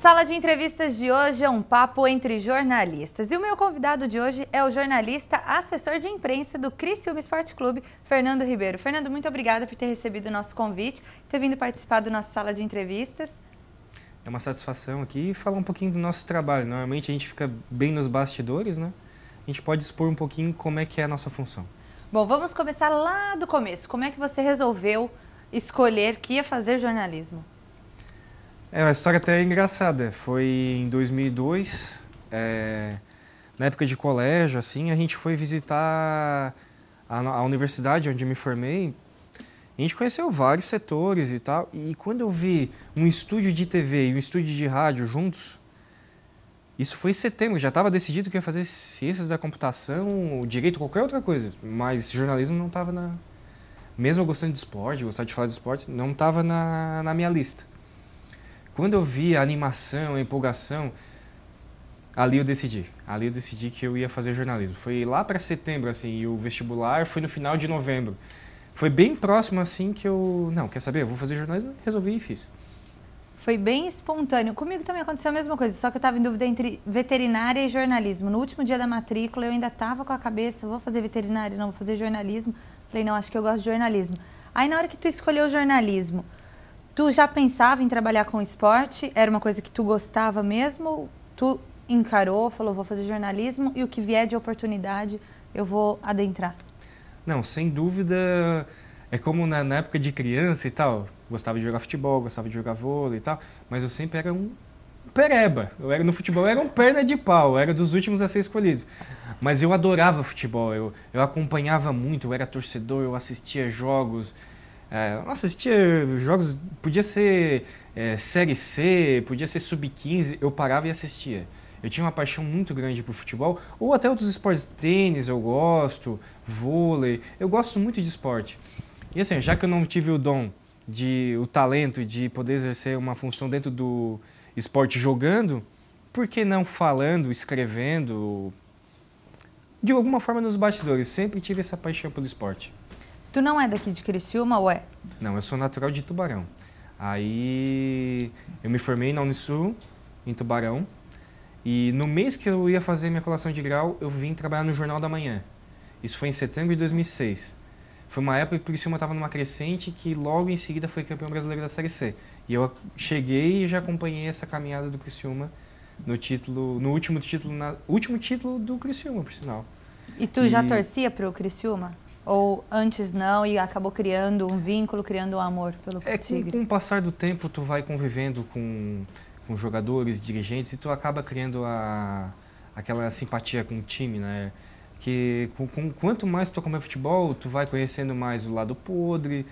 Sala de entrevistas de hoje é um papo entre jornalistas. E o meu convidado de hoje é o jornalista assessor de imprensa do Criciúma Esporte Clube, Fernando Ribeiro. Fernando, muito obrigada por ter recebido o nosso convite, ter vindo participar do nosso Sala de Entrevistas. É uma satisfação aqui falar um pouquinho do nosso trabalho. Normalmente a gente fica bem nos bastidores, né? A gente pode expor um pouquinho como é que é a nossa função. Bom, vamos começar lá do começo. Como é que você resolveu escolher que ia fazer jornalismo? A história até é engraçada. Foi em 2002, na época de colégio, assim, a gente foi visitar a universidade onde eu me formei. A gente conheceu vários setores e tal. E quando eu vi um estúdio de TV e um estúdio de rádio juntos, isso foi em setembro. Já estava decidido que ia fazer ciências da computação, direito, qualquer outra coisa. Mas jornalismo não estava na... Mesmo eu gostando de esporte, gostando de falar de esporte, não estava na minha lista. Quando eu vi a animação, a empolgação, ali eu decidi que eu ia fazer jornalismo. Foi lá para setembro, assim, e o vestibular foi no final de novembro. Foi bem próximo, assim, que eu... Não, quer saber? Eu vou fazer jornalismo, resolvi e fiz. Foi bem espontâneo. Comigo também aconteceu a mesma coisa, só que eu estava em dúvida entre veterinária e jornalismo. No último dia da matrícula, eu ainda estava com a cabeça, vou fazer veterinária, não, vou fazer jornalismo. Falei, não, acho que eu gosto de jornalismo. Aí, na hora que tu escolheu jornalismo, tu já pensava em trabalhar com esporte? Era uma coisa que tu gostava mesmo? Tu encarou, falou, vou fazer jornalismo e o que vier de oportunidade eu vou adentrar? Não, sem dúvida, é como na época de criança e tal. Gostava de jogar futebol, gostava de jogar vôlei e tal, mas eu sempre era um pereba. No futebol eu era um perna de pau, eu era dos últimos a ser escolhidos. Mas eu adorava futebol, eu acompanhava muito, eu era torcedor, eu assistia jogos. Assistia jogos, podia ser Série C, podia ser Sub-15, eu parava e assistia. Eu tinha uma paixão muito grande por futebol, ou até outros esportes, tênis eu gosto, vôlei, eu gosto muito de esporte. E assim, já que eu não tive o talento de poder exercer uma função dentro do esporte jogando, por que não falando, escrevendo, de alguma forma nos bastidores? Sempre tive essa paixão pelo esporte. Tu não é daqui de Criciúma ou é? Não, eu sou natural de Tubarão. Aí eu me formei na Unisul, em Tubarão, e no mês que eu ia fazer minha colação de grau, eu vim trabalhar no Jornal da Manhã. Isso foi em setembro de 2006. Foi uma época que o Criciúma estava numa crescente que logo em seguida foi campeão brasileiro da Série C. E eu cheguei e já acompanhei essa caminhada do Criciúma no último título do Criciúma, por sinal. E tu já torcia pro Criciúma? Ou antes não e acabou criando um vínculo, criando um amor pelo Tigre? Com o passar do tempo tu vai convivendo com jogadores, dirigentes e tu acaba criando aquela simpatia com o time, né? Que quanto mais tu acompanha futebol, tu vai conhecendo mais o lado podre,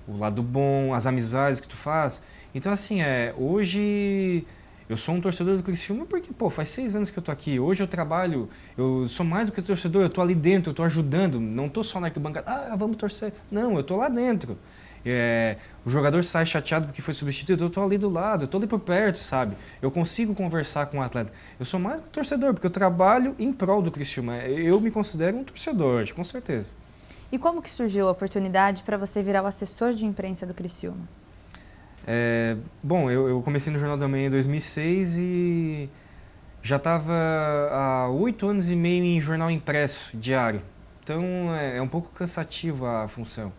o lado bom, as amizades que tu faz. Então assim, hoje eu sou um torcedor do Criciúma porque, faz 6 anos que eu tô aqui. Hoje eu trabalho, eu sou mais do que torcedor, eu tô ali dentro, eu tô ajudando. Não tô só na arquibancada, vamos torcer. Não, eu tô lá dentro. O jogador sai chateado porque foi substituído, eu tô ali do lado, eu tô ali por perto, sabe? Eu consigo conversar com o atleta. Eu sou mais um torcedor, porque eu trabalho em prol do Criciúma. Eu me considero um torcedor, com certeza. E como que surgiu a oportunidade para você virar o assessor de imprensa do Criciúma? Bom, eu comecei no Jornal da Manhã em 2006 e já estava há 8 anos e meio em jornal impresso, diário. Então é um pouco cansativa a função.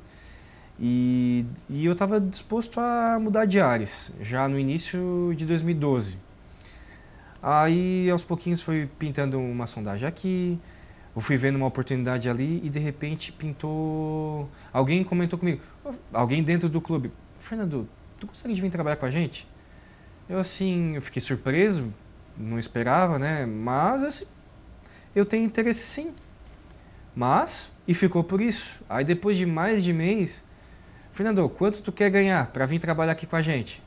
E eu estava disposto a mudar de ares, já no início de 2012. Aí, aos pouquinhos, foi pintando uma sondagem aqui, eu fui vendo uma oportunidade ali e, de repente, pintou... Alguém comentou comigo, alguém dentro do clube, Fernando, tu gostaria de vir trabalhar com a gente? Eu fiquei surpreso, não esperava, né? Mas, assim, eu tenho interesse sim. E ficou por isso. Aí, depois de mais de mês... Fernando, quanto tu quer ganhar para vir trabalhar aqui com a gente?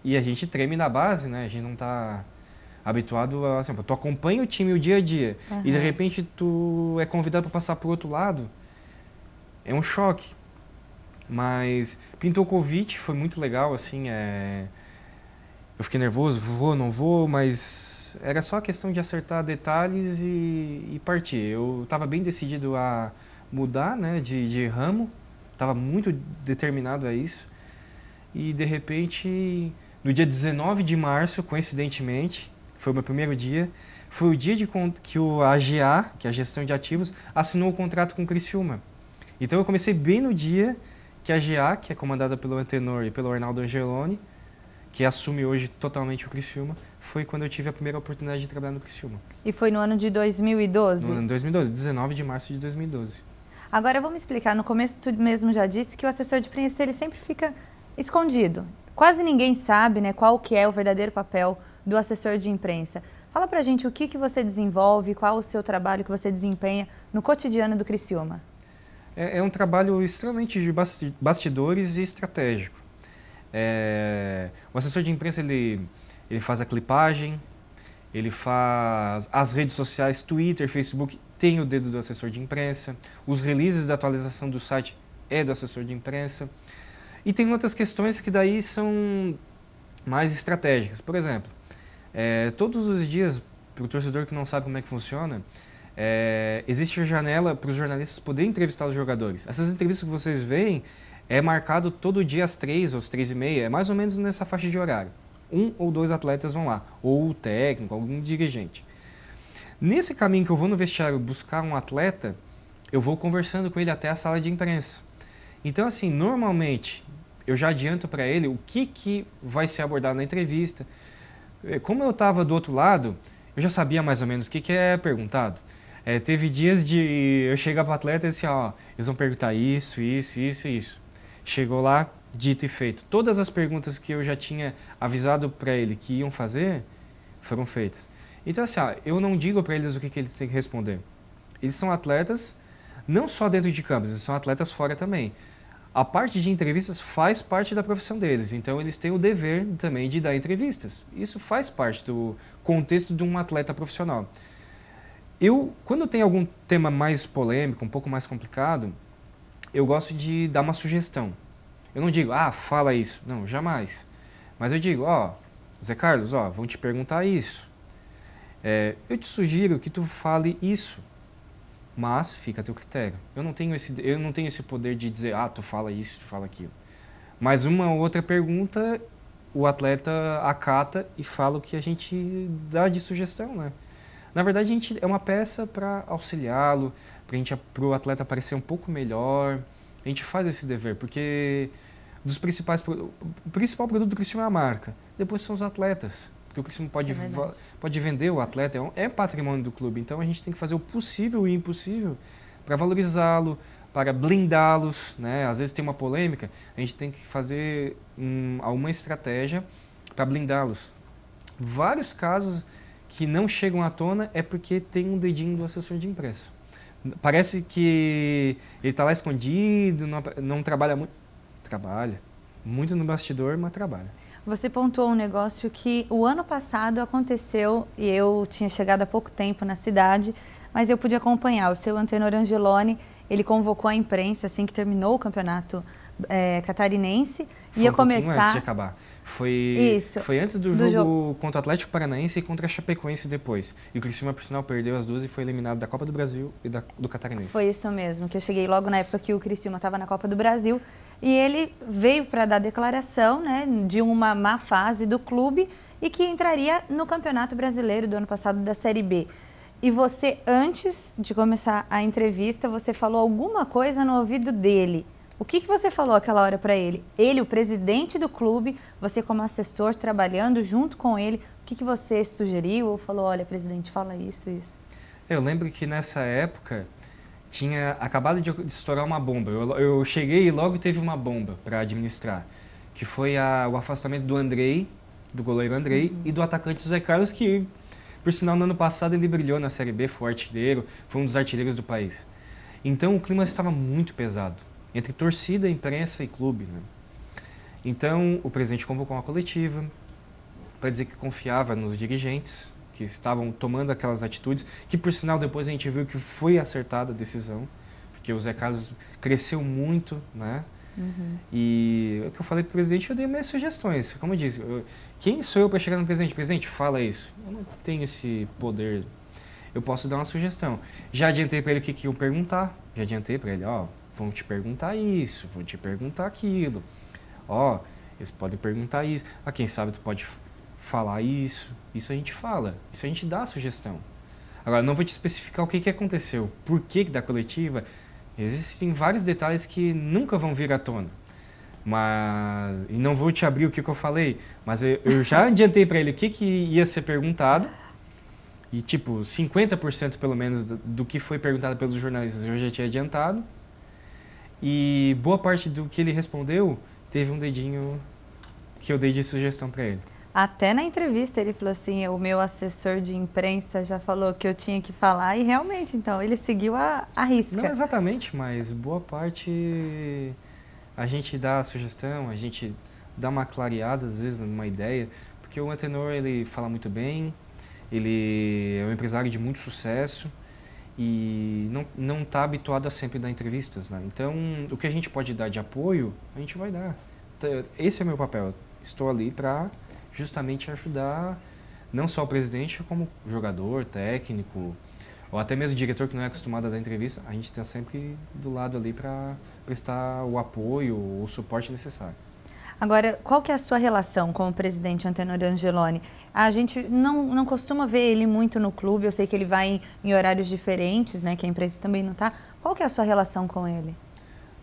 E a gente treme na base, né? A gente não está habituado a... Assim, tu acompanha o time o dia a dia e de repente tu é convidado para passar para o outro lado. É um choque. Mas pintou o convite, foi muito legal, assim, eu fiquei nervoso, vou, não vou, mas era só questão de acertar detalhes e partir. Eu estava bem decidido a mudar, né, de ramo. Estava muito determinado a isso e, de repente, No dia 19 de março, coincidentemente, foi o meu primeiro dia, foi o dia que a AGA, que é a Gestão de Ativos, assinou o contrato com o Criciúma. Então eu comecei bem no dia que a AGA, que é comandada pelo Antenor e pelo Arnaldo Angeloni, que assume hoje totalmente o Criciúma, foi quando eu tive a primeira oportunidade de trabalhar no Criciúma. E foi no ano de 2012? No ano de 2012, 19 de março de 2012. Agora vamos explicar, no começo tu mesmo já disse que o assessor de imprensa ele sempre fica escondido. Quase ninguém sabe, né, qual que é o verdadeiro papel do assessor de imprensa. Fala pra gente o que você desenvolve, qual o seu trabalho que você desempenha no cotidiano do Criciúma. É um trabalho extremamente de bastidores e estratégico. O assessor de imprensa ele faz a clipagem, ele faz as redes sociais, Twitter, Facebook, tem o dedo do assessor de imprensa, os releases da atualização do site é do assessor de imprensa. E tem outras questões que daí são mais estratégicas. Por exemplo, todos os dias, para o torcedor que não sabe como é que funciona, existe a janela para os jornalistas poderem entrevistar os jogadores. Essas entrevistas que vocês veem é marcado todo dia às 3 ou às 3h30, é mais ou menos nessa faixa de horário. 1 ou 2 atletas vão lá, ou o técnico, algum dirigente. Nesse caminho que eu vou no vestiário buscar um atleta, eu vou conversando com ele até a sala de imprensa. Então, assim, normalmente, eu já adianto para ele o que vai ser abordado na entrevista. Como eu estava do outro lado, eu já sabia mais ou menos o que é perguntado. Teve dias de eu chegar para o atleta e dizer, eles vão perguntar isso, isso, isso e isso. Chegou lá, dito e feito. Todas as perguntas que eu já tinha avisado para ele que iam fazer, foram feitas. Então, assim, eu não digo para eles o que eles têm que responder. Eles são atletas, não só dentro de campo, eles são atletas fora também. A parte de entrevistas faz parte da profissão deles, então eles têm o dever também de dar entrevistas. Isso faz parte do contexto de um atleta profissional. Quando tem algum tema mais polêmico, um pouco mais complicado, eu gosto de dar uma sugestão. Eu não digo, fala isso. Não, jamais. Mas eu digo, Zé Carlos, vão te perguntar isso. Eu te sugiro que tu fale isso, mas fica a teu critério. Eu não tenho esse poder de dizer, tu fala isso, tu fala aquilo. Mas uma outra pergunta, o atleta acata e fala o que a gente dá de sugestão, né? Na verdade, a gente é uma peça para auxiliá-lo, para o atleta parecer um pouco melhor. A gente faz esse dever, porque o principal produto do Criciúma é a marca. Depois são os atletas. Porque o Criciúma pode vender o atleta, é patrimônio do clube. Então a gente tem que fazer o possível e o impossível para valorizá-lo, para blindá-los, né? Às vezes tem uma polêmica, a gente tem que fazer uma estratégia para blindá-los. Vários casos que não chegam à tona é porque tem um dedinho do assessor de imprensa. Parece que ele está lá escondido, não trabalha muito. Trabalha. Muito no bastidor, mas trabalha. Você pontuou um negócio que o ano passado aconteceu e eu tinha chegado há pouco tempo na cidade, mas eu pude acompanhar. O seu Antenor Angeloni, ele convocou a imprensa assim que terminou o campeonato catarinense. Ia começar antes de acabar. Foi antes do jogo contra o Atlético Paranaense e contra a Chapecoense depois. E o Criciúma, por sinal, perdeu as duas e foi eliminado da Copa do Brasil e do Catarinense. Foi isso mesmo, que eu cheguei logo na época que o Criciúma estava na Copa do Brasil. E ele veio para dar declaração, né, de uma má fase do clube e que entraria no Campeonato Brasileiro do ano passado da Série B. E você, antes de começar a entrevista, você falou alguma coisa no ouvido dele. O que você falou aquela hora para ele? Ele, o presidente do clube, você como assessor, trabalhando junto com ele, o que você sugeriu ou falou, olha, presidente, fala isso, isso? Eu lembro que nessa época tinha acabado de estourar uma bomba. Eu cheguei e logo teve uma bomba para administrar, que foi o afastamento do Andrei, do goleiro Andrei, e do atacante Zé Carlos, que, por sinal, no ano passado ele brilhou na Série B, foi artilheiro, foi um dos artilheiros do país. Então o clima estava muito pesado, entre torcida, imprensa e clube, né? Então o presidente convocou uma coletiva para dizer que confiava nos dirigentes, que estavam tomando aquelas atitudes, que por sinal depois a gente viu que foi acertada a decisão, porque o Zé Carlos cresceu muito, né? E o que eu falei para o presidente, eu dei minhas sugestões. Como eu disse, quem sou eu para chegar no presidente? Presidente, fala isso. Eu não tenho esse poder. Eu posso dar uma sugestão. Já adiantei para ele o que iam perguntar. Já adiantei para ele, vão te perguntar isso, vão te perguntar aquilo. Eles podem perguntar isso. Ah, quem sabe tu pode falar isso. Isso a gente fala. Isso a gente dá a sugestão. Agora, não vou te especificar o que aconteceu, por que da coletiva. Existem vários detalhes que nunca vão vir à tona. E não vou te abrir o que eu falei, mas eu já adiantei para ele o que ia ser perguntado. E, tipo, 50% pelo menos do que foi perguntado pelos jornalistas eu já tinha adiantado. E boa parte do que ele respondeu teve um dedinho que eu dei de sugestão para ele. Até na entrevista ele falou assim, o meu assessor de imprensa já falou que eu tinha que falar e realmente, então, ele seguiu a risca. Não exatamente, mas boa parte a gente dá a sugestão, a gente dá uma clareada às vezes numa ideia, porque o Antenor ele fala muito bem, ele é um empresário de muito sucesso e não está habituado a sempre dar entrevistas, né? Então, o que a gente pode dar de apoio, a gente vai dar. Esse é o meu papel, estou ali para justamente ajudar não só o presidente, como jogador, técnico, ou até mesmo o diretor que não é acostumado a dar entrevista, a gente está sempre do lado ali para prestar o apoio, o suporte necessário. Agora, qual que é a sua relação com o presidente Antenor Angeloni? A gente não costuma ver ele muito no clube, eu sei que ele vai em horários diferentes, né, que a imprensa também não está. Qual que é a sua relação com ele?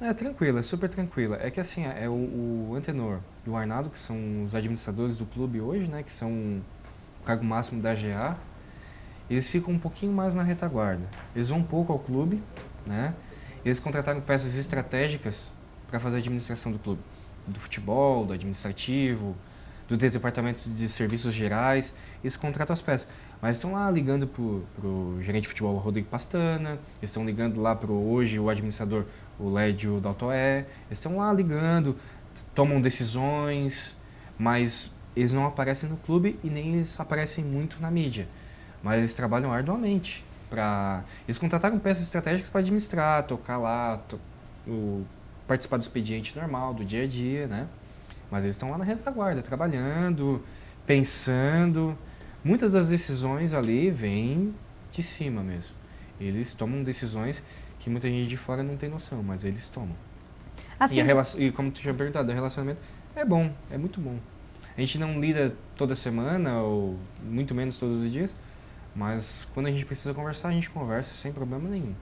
É tranquila, é super tranquila. É que assim, o Antenor e o Arnaldo, que são os administradores do clube hoje, né, que são o cargo máximo da GA, eles ficam um pouquinho mais na retaguarda. Eles vão um pouco ao clube, né? Eles contrataram peças estratégicas para fazer a administração do clube, do futebol, do administrativo, do departamento de serviços gerais. Eles contratam as peças, mas estão lá ligando pro gerente de futebol, Rodrigo Pastana, eles estão ligando lá pro hoje o administrador, o Lédio Daltoé, eles estão lá ligando, tomam decisões, mas eles não aparecem no clube e nem eles aparecem muito na mídia. Mas eles trabalham arduamente. Eles contrataram peças estratégicas para administrar, tocar lá, participar do expediente normal, do dia a dia, né? Mas eles estão lá na retaguarda, trabalhando, pensando. Muitas das decisões ali vêm de cima mesmo. Eles tomam decisões que muita gente de fora não tem noção, mas eles tomam. Assim, e como tu tinha perguntado, o relacionamento é bom, é muito bom. A gente não lida toda semana, ou muito menos todos os dias, mas quando a gente precisa conversar, a gente conversa sem problema nenhum.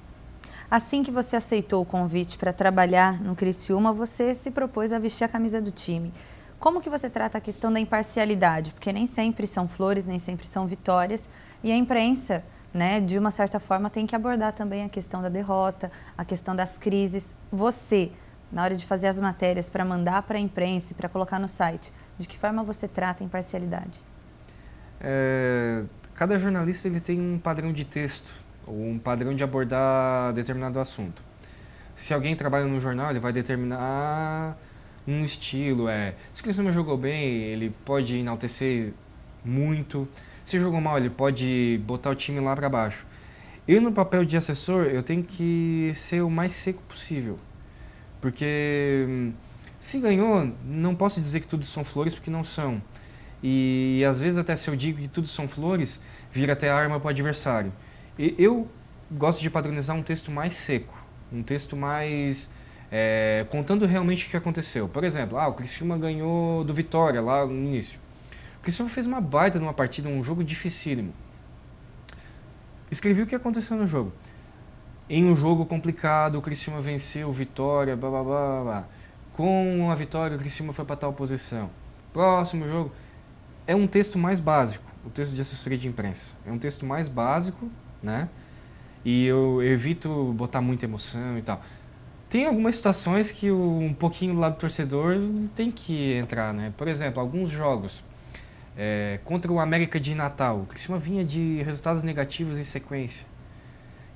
Assim que você aceitou o convite para trabalhar no Criciúma, você se propôs a vestir a camisa do time. Como que você trata a questão da imparcialidade? Porque nem sempre são flores, nem sempre são vitórias. E a imprensa, né, de uma certa forma, tem que abordar também a questão da derrota, a questão das crises. Você, na hora de fazer as matérias para mandar para a imprensa e para colocar no site, de que forma você trata a imparcialidade? Cada jornalista ele tem um padrão de texto, ou um padrão de abordar determinado assunto. Se alguém trabalha no jornal, ele vai determinar um estilo. Se o Criciúma jogou bem, ele pode enaltecer muito. Se jogou mal, ele pode botar o time lá para baixo. Eu, no papel de assessor, eu tenho que ser o mais seco possível. Porque se ganhou, não posso dizer que tudo são flores, porque não são. E às vezes até se eu digo que tudo são flores, vira até arma para o adversário. Eu gosto de padronizar um texto mais seco, um texto mais contando realmente o que aconteceu. Por exemplo, o Criciúma ganhou do Vitória lá no início. O Criciúma fez uma baita numa partida, um jogo dificílimo. Escrevi o que aconteceu no jogo. Em um jogo complicado, o Criciúma venceu o Vitória, blá, blá, blá, blá. Com a vitória, o Criciúma foi para tal posição. Próximo jogo. É um texto mais básico, o texto de assessoria de imprensa. É um texto mais básico, né? E eu evito botar muita emoção e tal. Tem algumas situações que um pouquinho do lado do torcedor tem que entrar, né? Por exemplo, alguns jogos contra o América de Natal. O Criciúma vinha de resultados negativos em sequência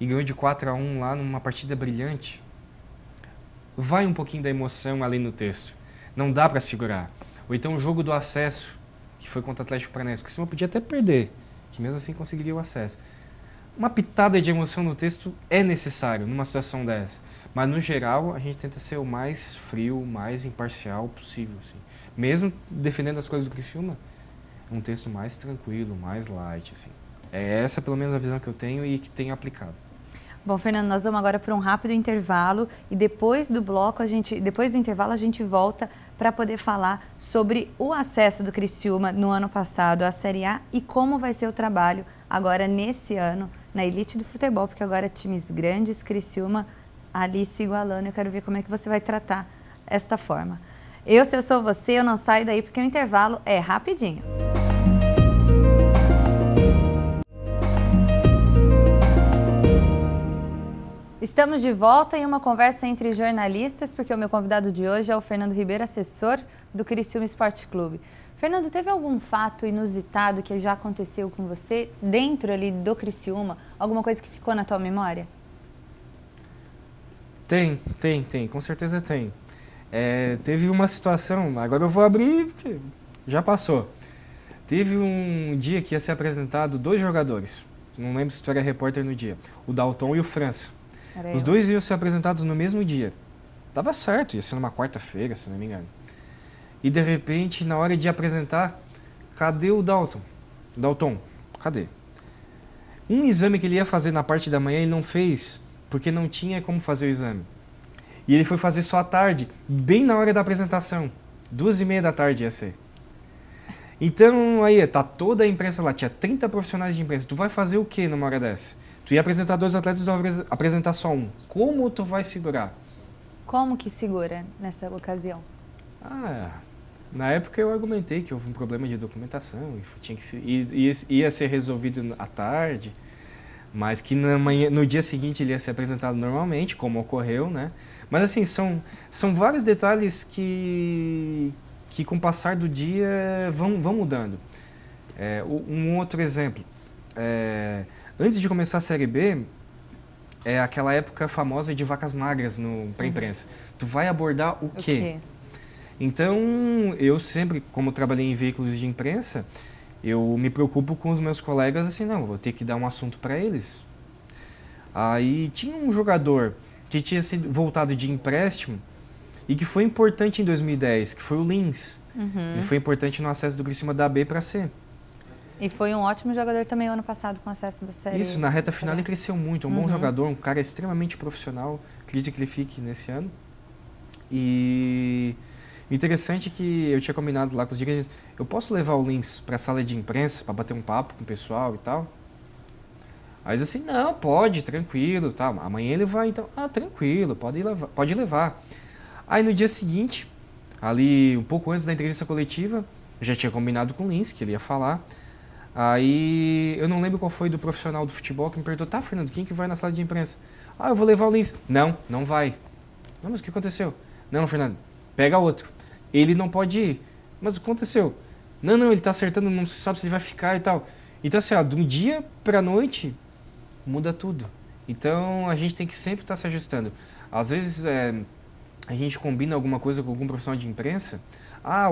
e ganhou de 4-1 lá numa partida brilhante. Vai um pouquinho da emoção ali no texto. Não dá para segurar. Ou então o jogo do acesso, que foi contra o Atlético Paranaense. O Criciúma podia até perder, que mesmo assim conseguiria o acesso. Uma pitada de emoção no texto é necessário numa situação dessa. Mas, no geral, a gente tenta ser o mais frio, o mais imparcial possível. Assim. Mesmo defendendo as coisas do Criciúma, é um texto mais tranquilo, mais light. Assim. É essa, pelo menos, a visão que eu tenho e que tenho aplicado. Bom, Fernando, nós vamos agora para um rápido intervalo e depois do intervalo a gente volta para poder falar sobre o acesso do Criciúma no ano passado à Série A e como vai ser o trabalho agora nesse ano na elite do futebol, porque agora times grandes, Criciúma ali se igualando. Eu quero ver como é que você vai tratar esta forma. Se eu sou você, eu não saio daí porque o intervalo é rapidinho. Estamos de volta em uma conversa entre jornalistas, porque o meu convidado de hoje é o Fernando Ribeiro, assessor do Criciúma Esporte Clube. Fernando, teve algum fato inusitado que já aconteceu com você dentro ali do Criciúma? Alguma coisa que ficou na tua memória? Tem, com certeza tem. Teve uma situação, agora eu vou abrir, porque já passou. Teve um dia que ia ser apresentado 2 jogadores, não lembro se tu era repórter no dia, o Dalton e o França. Os 2 iam ser apresentados no mesmo dia. Tava certo, ia ser numa quarta-feira, se não me engano. E de repente, na hora de apresentar, cadê o Dalton? Dalton, cadê? Um exame que ele ia fazer na parte da manhã, ele não fez, porque não tinha como fazer o exame. E ele foi fazer só à tarde, bem na hora da apresentação. 2h30 da tarde ia ser. Então, aí, tá toda a imprensa lá, tinha 30 profissionais de imprensa. Tu vai fazer o que numa hora dessa? Tu ia apresentar 2 atletas e tu vai apresentar só um. Como tu vai segurar? Como que segura nessa ocasião? Na época eu argumentei que houve um problema de documentação e tinha que ia ser resolvido à tarde, mas que no dia seguinte ele ia ser apresentado normalmente, como ocorreu, né? Mas assim, são vários detalhes que com o passar do dia vão mudando. Um outro exemplo, antes de começar a Série B, é aquela época famosa de vacas magras para a imprensa. Tu vai abordar o quê? Então, eu sempre, como trabalhei em veículos de imprensa, eu me preocupo com os meus colegas assim, não, vou ter que dar um assunto para eles. Aí tinha um jogador que tinha sido voltado de empréstimo e que foi importante em 2010, que foi o Lins. Ele foi importante no acesso do Criciúma da B para C. E foi um ótimo jogador também o ano passado com acesso da Série. Isso, na reta final ele cresceu muito, é um bom jogador, um cara extremamente profissional, acredito que ele fique nesse ano. E o interessante é que eu tinha combinado lá com os dirigentes, eu posso levar o Lins para a sala de imprensa para bater um papo com o pessoal e tal? Aí eles assim, não, pode, tranquilo, tá. Amanhã ele vai, então, tranquilo, pode levar. Aí no dia seguinte, ali um pouco antes da entrevista coletiva, eu já tinha combinado com o Lins que ele ia falar. Aí eu não lembro qual foi do profissional do futebol que me perguntou, tá, Fernando, quem que vai na sala de imprensa? Eu vou levar o Lins. Não vai. Não, mas o que aconteceu? Não, Fernando, pega outro. Ele não pode ir. Mas o que aconteceu? Não, ele tá acertando, não se sabe se ele vai ficar e tal. Então assim, de um dia pra noite, muda tudo. Então a gente tem que sempre estar se ajustando. Às vezes a gente combina alguma coisa com algum profissional de imprensa.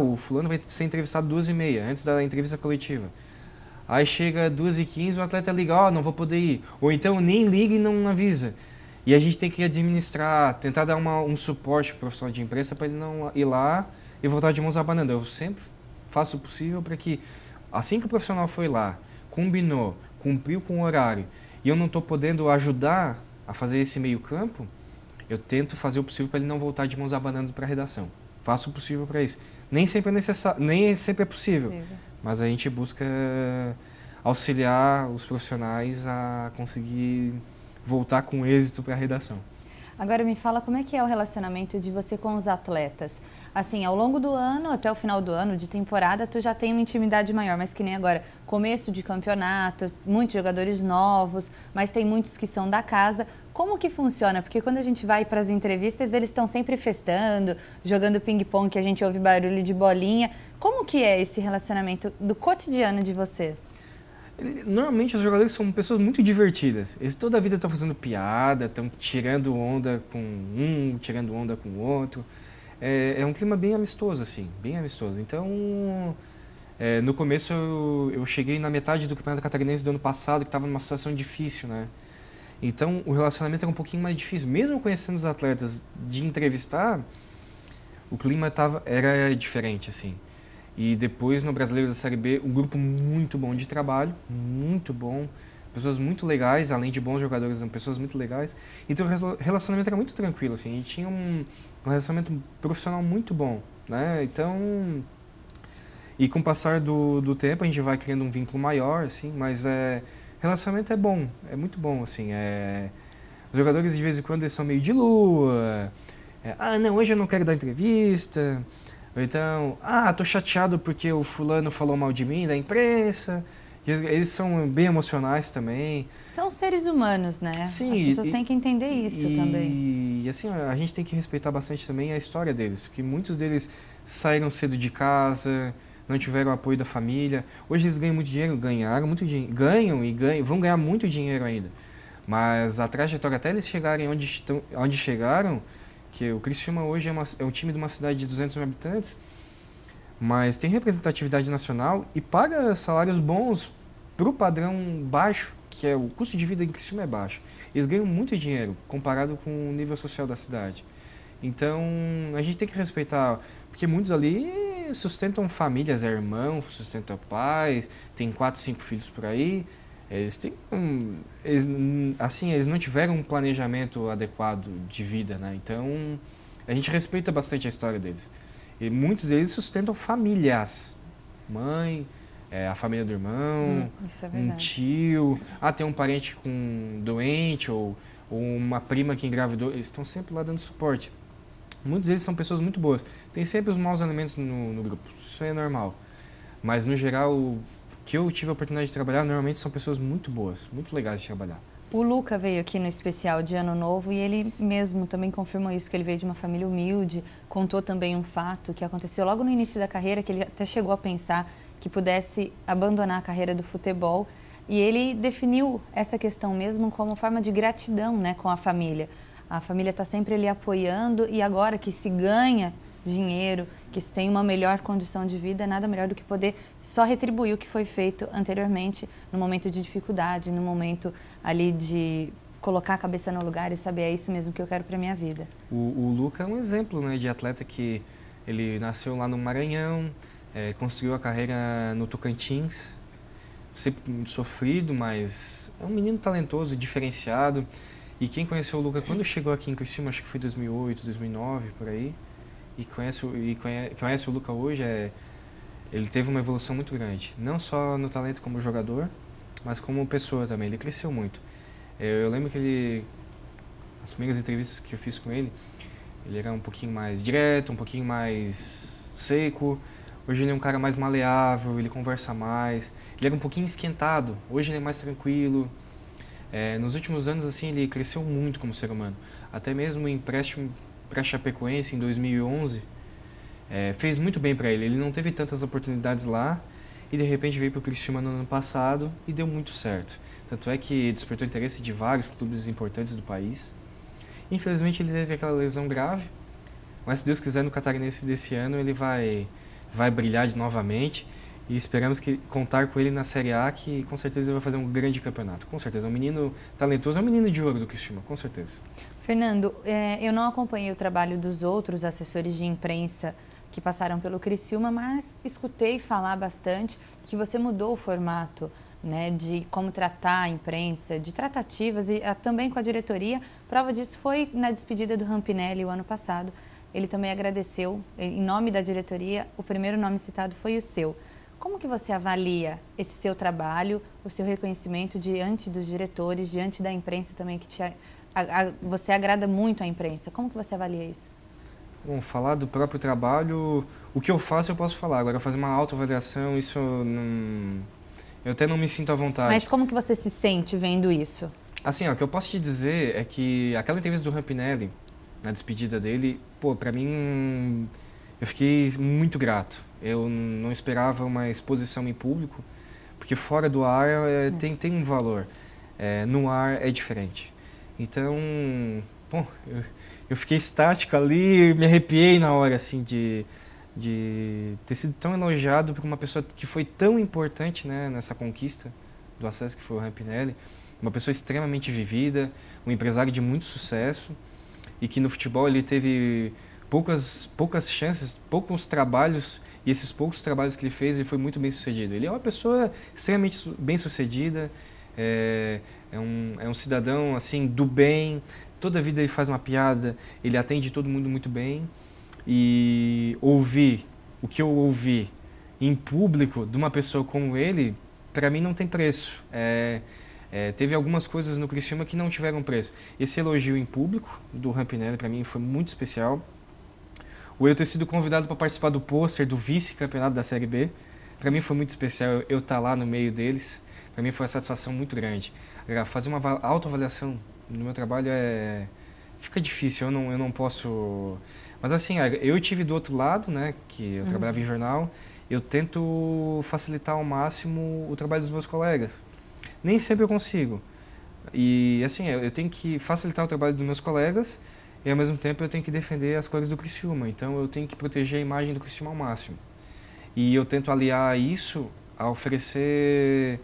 O fulano vai ser entrevistado 2h30, antes da entrevista coletiva. Aí chega 2h15, o atleta liga, não vou poder ir. Ou então nem liga e não avisa. E a gente tem que administrar, tentar dar um suporte para o profissional de imprensa para ele não ir lá e voltar de mãos abanando. Eu sempre faço o possível para que, assim que o profissional foi lá, combinou, cumpriu com o horário, e eu não estou podendo ajudar a fazer esse meio campo, eu tento fazer o possível para ele não voltar de mãos abanando para a redação. Faço o possível para isso. Nem sempre é necessário, nem sempre é possível, mas a gente busca auxiliar os profissionais a conseguir voltar com êxito para a redação. Agora me fala como é que é o relacionamento de você com os atletas. Assim, ao longo do ano, até o final do ano, de temporada, tu já tem uma intimidade maior, mas que nem agora, começo de campeonato, muitos jogadores novos, mas tem muitos que são da casa. Como que funciona? Porque quando a gente vai para as entrevistas, eles estão sempre festando, jogando ping-pong, que a gente ouve barulho de bolinha. Como que é esse relacionamento do cotidiano de vocês? Normalmente os jogadores são pessoas muito divertidas. Eles toda a vida estão fazendo piada, estão tirando onda com um, tirando onda com o outro. É um clima bem amistoso, assim, bem amistoso. Então, no começo eu cheguei na metade do Campeonato Catarinense do ano passado, que estava numa situação difícil, né? Então o relacionamento era um pouquinho mais difícil. Mesmo conhecendo os atletas de entrevistar, o clima era diferente, assim. E depois, no Brasileiro da Série B, um grupo muito bom de trabalho, muito bom, pessoas muito legais, além de bons jogadores, são pessoas muito legais. Então o relacionamento era muito tranquilo, assim, a gente tinha um relacionamento profissional muito bom, né? Então, e com o passar do tempo a gente vai criando um vínculo maior, assim, mas relacionamento é bom, é muito bom, assim, os jogadores de vez em quando eles são meio de lua, não, hoje eu não quero dar entrevista, ou então, tô chateado porque o fulano falou mal de mim, da imprensa. Eles são bem emocionais também. São seres humanos, né? Sim, as pessoas têm que entender isso também. E assim, a gente tem que respeitar bastante também a história deles, porque muitos deles saíram cedo de casa, não tiveram apoio da família. Hoje eles ganham muito dinheiro, ganharam muito dinheiro, vão ganhar muito dinheiro ainda. Mas a trajetória até eles chegarem onde chegaram, que o Criciúma hoje é um time de uma cidade de 200 mil habitantes, mas tem representatividade nacional e paga salários bons para o padrão baixo, que é o custo de vida em Criciúma é baixo. Eles ganham muito dinheiro comparado com o nível social da cidade. Então, a gente tem que respeitar, porque muitos ali sustentam famílias, irmãos, sustentam pais, tem 4, 5 filhos por aí. Eles não tiveram um planejamento adequado de vida, né? Então, a gente respeita bastante a história deles. E muitos deles sustentam famílias. Mãe, a família do irmão, Isso é um tio, tem um parente doente ou uma prima que engravidou. Eles estão sempre lá dando suporte. Muitos deles são pessoas muito boas. Tem sempre os maus elementos no grupo, isso é normal. Mas, no geral, que eu tive a oportunidade de trabalhar, normalmente são pessoas muito boas, muito legais de trabalhar. O Luca veio aqui no especial de Ano Novo e ele mesmo também confirmou isso, que ele veio de uma família humilde, contou também um fato que aconteceu logo no início da carreira, que ele até chegou a pensar que pudesse abandonar a carreira do futebol, e ele definiu essa questão mesmo como forma de gratidão, né, com a família. A família está sempre ali apoiando, e agora que se ganha dinheiro, que se tem uma melhor condição de vida, nada melhor do que poder só retribuir o que foi feito anteriormente, no momento de dificuldade, no momento ali de colocar a cabeça no lugar e saber, é isso mesmo que eu quero para minha vida. O Luca é um exemplo, né, de atleta que ele nasceu lá no Maranhão, construiu a carreira no Tocantins, sempre muito sofrido, mas é um menino talentoso, diferenciado. E quem conheceu o Luca quando chegou aqui em Criciúma, acho que foi 2008, 2009, por aí, e conhece o Luca hoje, ele teve uma evolução muito grande. Não só no talento como jogador, mas como pessoa também. Ele cresceu muito. Eu lembro que as primeiras entrevistas que eu fiz com ele era um pouquinho mais direto, um pouquinho mais seco. Hoje ele é um cara mais maleável, ele conversa mais. Ele era um pouquinho esquentado, hoje ele é mais tranquilo. Nos últimos anos, assim, ele cresceu muito como ser humano. Até mesmo o empréstimo para a Chapecoense em 2011 fez muito bem para ele. Ele não teve tantas oportunidades lá e de repente veio para o Criciúma no ano passado e deu muito certo. Tanto é que despertou interesse de vários clubes importantes do país. Infelizmente ele teve aquela lesão grave, mas se Deus quiser no Catarinense desse ano ele vai brilhar novamente. E esperamos contar com ele na Série A, que com certeza ele vai fazer um grande campeonato. Com certeza, é um menino talentoso, é um menino de ouro do Criciúma, com certeza. Fernando, eu não acompanhei o trabalho dos outros assessores de imprensa que passaram pelo Criciúma, mas escutei falar bastante que você mudou o formato, né, de como tratar a imprensa, de tratativas e também com a diretoria. Prova disso foi na despedida do Rampinelli o ano passado. Ele também agradeceu, em nome da diretoria, o primeiro nome citado foi o seu. Como que você avalia esse seu trabalho, o seu reconhecimento diante dos diretores, diante da imprensa também, que você agrada muito à imprensa? Como que você avalia isso? Bom, falar do próprio trabalho, o que eu faço eu posso falar. Agora, fazer uma autoavaliação, isso eu até não me sinto à vontade. Mas como que você se sente vendo isso? Assim, o que eu posso te dizer é que aquela entrevista do Rampinelli, na despedida dele, pra mim, eu fiquei muito grato. Eu não esperava uma exposição em público, porque fora do ar tem um valor. No ar é diferente. Então, bom, eu fiquei estático ali, me arrepiei na hora, assim, de ter sido tão elogiado por uma pessoa que foi tão importante, né, nessa conquista do acesso, que foi o Rampinelli. Uma pessoa extremamente vivida, um empresário de muito sucesso, e que no futebol ele teve poucas chances, poucos trabalhos, e esses poucos trabalhos que ele fez, ele foi muito bem sucedido. Ele é uma pessoa extremamente bem sucedida, É um cidadão assim do bem, toda a vida ele faz uma piada, ele atende todo mundo muito bem. E ouvir o que eu ouvi em público de uma pessoa como ele, para mim não tem preço. Teve algumas coisas no Criciúma que não tiveram preço. Esse elogio em público do Rampinelli para mim foi muito especial. O eu ter sido convidado para participar do pôster do vice-campeonato da Série B, para mim foi muito especial eu estar lá no meio deles. Para mim foi uma satisfação muito grande. Fazer uma autoavaliação no meu trabalho fica difícil, eu não posso... Mas assim, eu tive do outro lado, né, que eu trabalhava em jornal, eu tento facilitar ao máximo o trabalho dos meus colegas. Nem sempre eu consigo. E assim, eu tenho que facilitar o trabalho dos meus colegas e ao mesmo tempo eu tenho que defender as cores do Criciúma. Então eu tenho que proteger a imagem do Criciúma ao máximo. E eu tento aliar isso a oferecer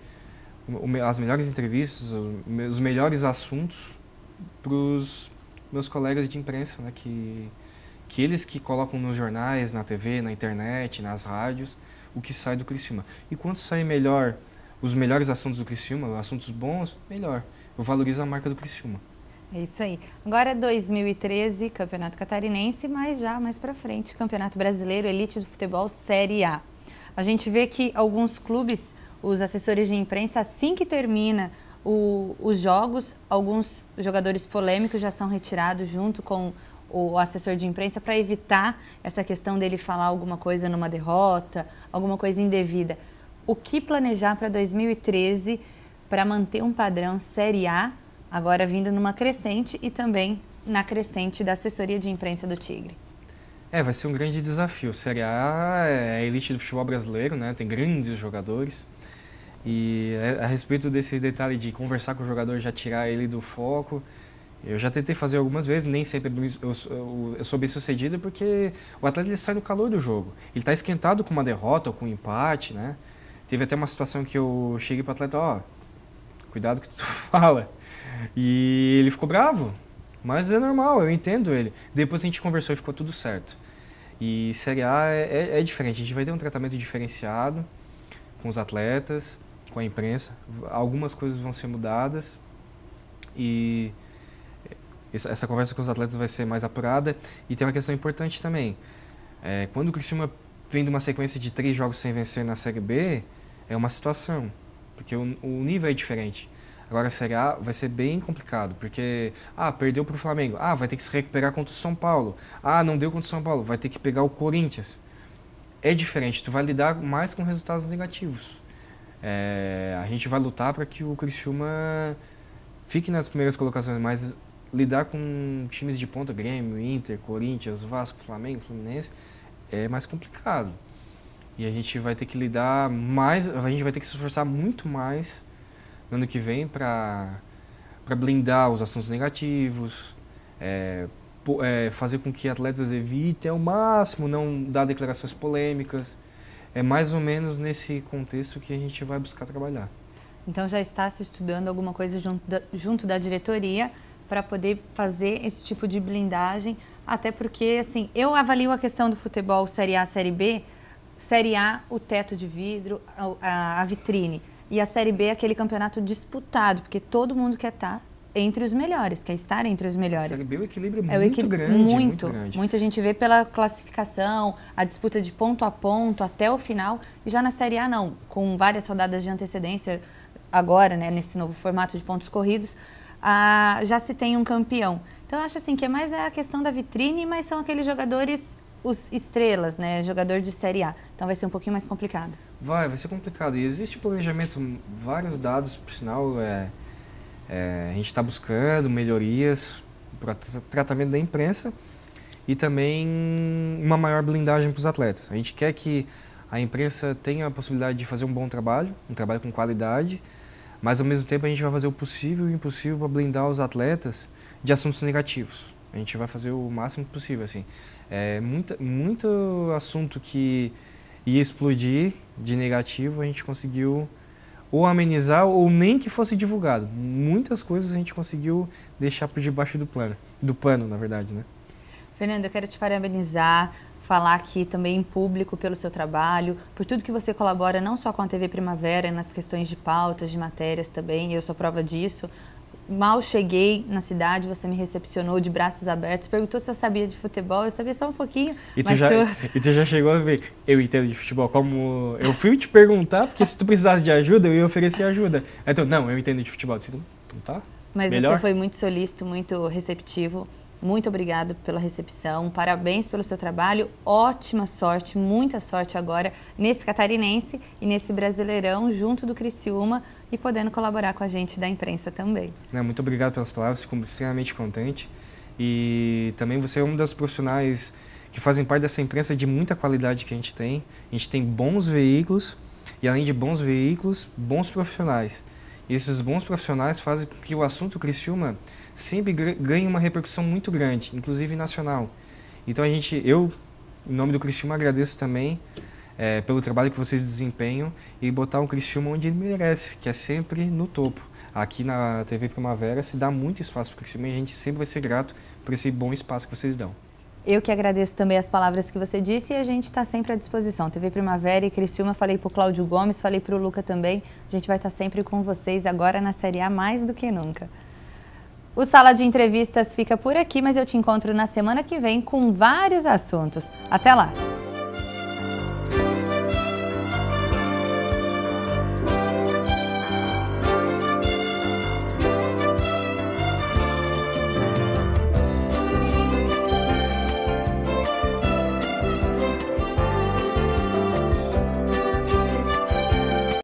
as melhores entrevistas, os melhores assuntos para os meus colegas de imprensa, né, que eles que colocam nos jornais, na TV, na internet, nas rádios, o que sai do Criciúma. E quanto sai melhor, os melhores assuntos do Criciúma, assuntos bons, melhor. Eu valorizo a marca do Criciúma. É isso aí. Agora é 2013, Campeonato Catarinense, mas já mais pra frente, Campeonato Brasileiro, Elite do Futebol, Série A. A gente vê que alguns clubes, os assessores de imprensa, assim que termina os jogos, alguns jogadores polêmicos já são retirados junto com o assessor de imprensa para evitar essa questão dele falar alguma coisa numa derrota, alguma coisa indevida. O que planejar para 2013 para manter um padrão Série A, agora vindo numa crescente e também na crescente da assessoria de imprensa do Tigre? Vai ser um grande desafio. Série A é a elite do futebol brasileiro, né? Tem grandes jogadores. E a respeito desse detalhe de conversar com o jogador, já tirar ele do foco, eu já tentei fazer algumas vezes, nem sempre eu sou bem sucedido, porque o atleta ele sai no calor do jogo. Ele está esquentado com uma derrota ou com um empate, né? Teve até uma situação que eu cheguei para o atleta, cuidado que tu fala. E ele ficou bravo, mas é normal, eu entendo ele. Depois a gente conversou e ficou tudo certo. E Série A é diferente, a gente vai ter um tratamento diferenciado com os atletas, com a imprensa. Algumas coisas vão ser mudadas e essa conversa com os atletas vai ser mais apurada. E tem uma questão importante também. Quando o Criciúma vem de uma sequência de 3 jogos sem vencer na Série B, é uma situação, porque o nível é diferente. Agora a Série A vai ser bem complicado, porque perdeu para o Flamengo, vai ter que se recuperar contra o São Paulo, não deu contra o São Paulo, vai ter que pegar o Corinthians. É diferente, tu vai lidar mais com resultados negativos. A gente vai lutar para que o Criciúma fique nas primeiras colocações, mas lidar com times de ponta, Grêmio, Inter, Corinthians, Vasco, Flamengo, Fluminense, é mais complicado. E a gente vai ter que lidar mais, a gente vai ter que se esforçar muito mais no ano que vem para blindar os assuntos negativos, fazer com que atletas evitem ao máximo não dar declarações polêmicas. É mais ou menos nesse contexto que a gente vai buscar trabalhar. Então já está se estudando alguma coisa junto da diretoria para poder fazer esse tipo de blindagem, até porque, assim, eu avalio a questão do futebol Série A, Série B. Série A, o teto de vidro, a vitrine. E a Série B, aquele campeonato disputado, porque todo mundo quer estar entre os melhores, quer estar entre os melhores. A Série B o equilíbrio é muito grande, muito grande. Muita gente vê pela classificação, a disputa de ponto a ponto até o final. E já na Série A não, com várias rodadas de antecedência, agora, né, nesse novo formato de pontos corridos, já se tem um campeão. Então eu acho assim que mais a questão da vitrine, mas são aqueles jogadores, os estrelas, né, jogador de Série A. Então vai ser um pouquinho mais complicado. Vai ser complicado. E existe planejamento, vários dados, por sinal, a gente está buscando melhorias para o tratamento da imprensa e também uma maior blindagem para os atletas. A gente quer que a imprensa tenha a possibilidade de fazer um bom trabalho, um trabalho com qualidade, mas ao mesmo tempo a gente vai fazer o possível e o impossível para blindar os atletas de assuntos negativos. A gente vai fazer o máximo possível, assim. Muito assunto que ia explodir de negativo, a gente conseguiu ou amenizar ou nem que fosse divulgado. Muitas coisas a gente conseguiu deixar por debaixo do pano, na verdade, né? Fernando, eu quero te parabenizar. falar aqui também em público pelo seu trabalho, por tudo que você colabora não só com a TV Primavera, nas questões de pautas, de matérias também, eu sou prova disso. Mal cheguei na cidade, você me recepcionou de braços abertos, perguntou se eu sabia de futebol, eu sabia só um pouquinho. E tu já chegou a ver, eu entendo de futebol, como eu fui te perguntar, porque se tu precisasse de ajuda, eu ia oferecer ajuda. Aí tu, não, eu entendo de futebol. Então tá, mas melhor. Você foi muito solícito, muito receptivo. Muito obrigada pela recepção, parabéns pelo seu trabalho, ótima sorte, muita sorte agora nesse Catarinense e nesse Brasileirão junto do Criciúma e podendo colaborar com a gente da imprensa também. Muito obrigado pelas palavras, fico extremamente contente e também você é uma das profissionais que fazem parte dessa imprensa de muita qualidade que a gente tem bons veículos e além de bons veículos, bons profissionais. E esses bons profissionais fazem com que o assunto Criciúma sempre ganhe uma repercussão muito grande, inclusive nacional. Então eu, em nome do Criciúma, agradeço também pelo trabalho que vocês desempenham e botar o Criciúma onde ele merece, que é sempre no topo. Aqui na TV Primavera se dá muito espaço para o Criciúma e a gente sempre vai ser grato por esse bom espaço que vocês dão. Eu que agradeço também as palavras que você disse e a gente está sempre à disposição. TV Primavera e Criciúma, falei para o Cláudio Gomes, falei para o Luca também. A gente vai estar sempre com vocês agora na Série A mais do que nunca. O Sala de Entrevistas fica por aqui, mas eu te encontro na semana que vem com vários assuntos. Até lá!